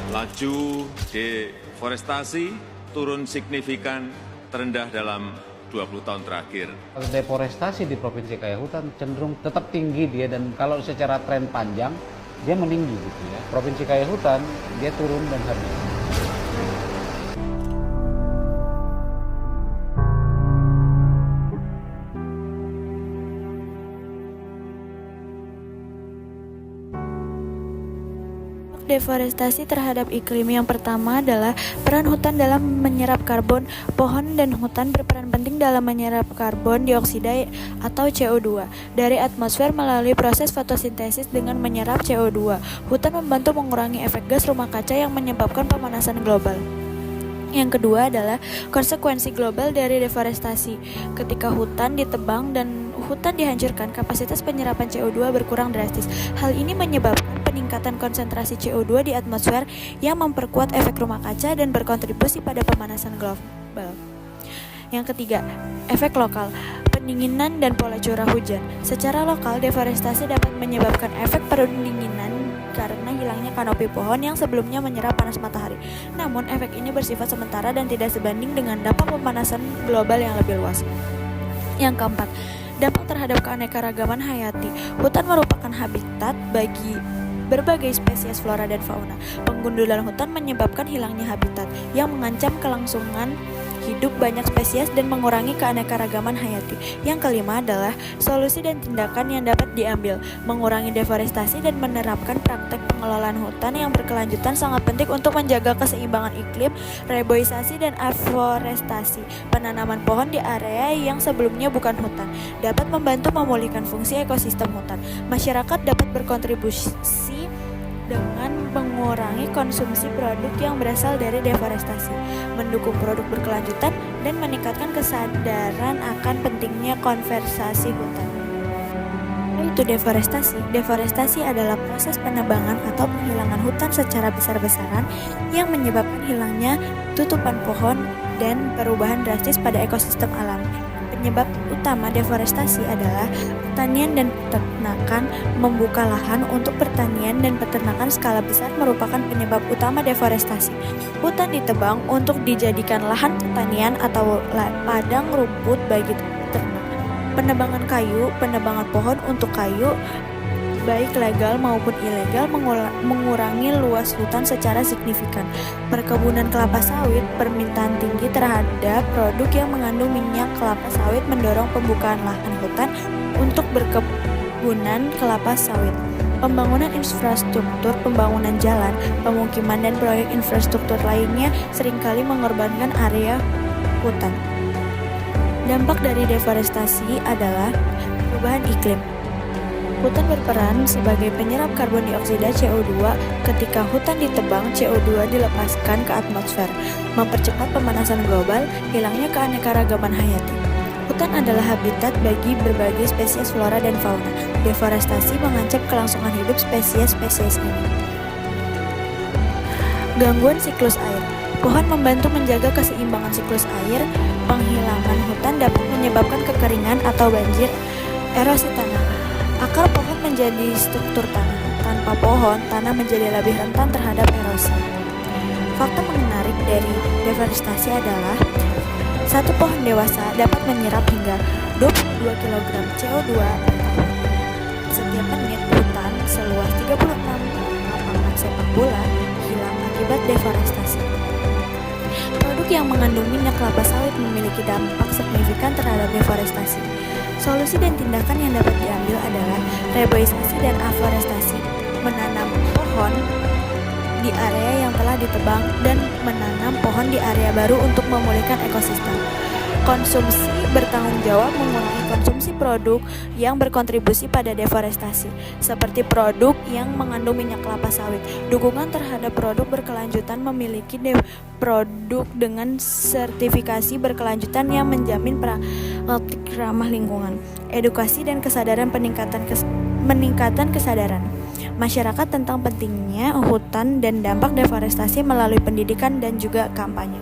Laju deforestasi turun signifikan terendah dalam 20 tahun terakhir. Deforestasi di Provinsi Kaya Hutan cenderung tetap tinggi dia, dan kalau secara tren panjang dia meninggi gitu ya. Provinsi Kaya Hutan dia turun dan habis. Deforestasi terhadap iklim. Yang pertama adalah peran hutan dalam menyerap karbon. Pohon dan hutan berperan penting dalam menyerap karbon dioksida atau CO2 dari atmosfer melalui proses fotosintesis dengan menyerap CO2. Hutan membantu mengurangi efek gas rumah kaca yang menyebabkan pemanasan global. Yang kedua adalah konsekuensi global dari deforestasi. Ketika hutan ditebang dan hutan dihancurkan, kapasitas penyerapan CO2 berkurang drastis. Hal ini menyebabkan peningkatan konsentrasi CO2 di atmosfer yang memperkuat efek rumah kaca dan berkontribusi pada pemanasan global. Yang ketiga, efek lokal, pendinginan dan pola curah hujan. Secara lokal, deforestasi dapat menyebabkan efek pendinginan karena hilangnya kanopi pohon yang sebelumnya menyerap panas matahari. Namun, efek ini bersifat sementara dan tidak sebanding dengan dampak pemanasan global yang lebih luas. Yang keempat, dampak terhadap keanekaragaman hayati. Hutan merupakan habitat bagi berbagai spesies flora dan fauna. Penggundulan hutan menyebabkan hilangnya habitat yang mengancam kelangsungan hidup banyak spesies dan mengurangi keanekaragaman hayati. Yang kelima adalah solusi dan tindakan yang dapat diambil. Mengurangi deforestasi dan menerapkan praktek pengelolaan hutan yang berkelanjutan sangat penting untuk menjaga keseimbangan iklim. Reboisasi dan afforestasi, penanaman pohon di area yang sebelumnya bukan hutan, dapat membantu memulihkan fungsi ekosistem hutan. Masyarakat dapat berkontribusi dengan mengurangi konsumsi produk yang berasal dari deforestasi, mendukung produk berkelanjutan, dan meningkatkan kesadaran akan pentingnya konservasi hutan. Itu deforestasi. Deforestasi adalah proses penebangan atau penghilangan hutan secara besar-besaran yang menyebabkan hilangnya tutupan pohon dan perubahan drastis pada ekosistem alam. Penyebab utama deforestasi adalah pertanian dan peternakan. Membuka lahan untuk pertanian dan peternakan skala besar merupakan penyebab utama deforestasi. Hutan ditebang untuk dijadikan lahan pertanian atau padang rumput bagi ternak. Penebangan kayu, penebangan pohon untuk kayu, baik legal maupun ilegal, mengurangi luas hutan secara signifikan. Perkebunan kelapa sawit, permintaan tinggi terhadap produk yang mengandung minyak kelapa sawit mendorong pembukaan lahan hutan untuk berkebunan kelapa sawit. Pembangunan infrastruktur, pembangunan jalan, pemukiman, dan proyek infrastruktur lainnya seringkali mengorbankan area hutan. Dampak dari deforestasi adalah perubahan iklim. Hutan berperan sebagai penyerap karbon dioksida CO2. Ketika hutan ditebang, CO2 dilepaskan ke atmosfer, mempercepat pemanasan global, hilangnya keanekaragaman hayati. Hutan adalah habitat bagi berbagai spesies flora dan fauna. Deforestasi mengancam kelangsungan hidup spesies-spesies ini. Gangguan siklus air. Pohon membantu menjaga keseimbangan siklus air. Penghilangan hutan dapat menyebabkan kekeringan atau banjir, erosi tanah. Akar pohon menjadi struktur tanah. Tanpa pohon, tanah menjadi lebih rentan terhadap erosi. Fakta menarik dari deforestasi adalah satu pohon dewasa dapat menyerap hingga 22 kg CO2 per tahun. Setiap menit hutan seluas 36 lapangan sepak bola hilang akibat deforestasi. Produk yang mengandung minyak kelapa sawit memiliki dampak signifikan terhadap deforestasi. Solusi dan tindakan yang dapat diambil adalah reboisasi dan afforestasi, menanam pohon di area yang telah ditebang dan menanam pohon di area baru untuk memulihkan ekosistem. Konsumsi bertanggung jawab, mengurangi konsumsi produk yang berkontribusi pada deforestasi, seperti produk yang mengandung minyak kelapa sawit. Dukungan terhadap produk berkelanjutan, memiliki produk dengan sertifikasi berkelanjutan yang menjamin praktik ramah lingkungan. Edukasi dan kesadaran, meningkatan kesadaran masyarakat tentang pentingnya hutan dan dampak deforestasi melalui pendidikan dan juga kampanye.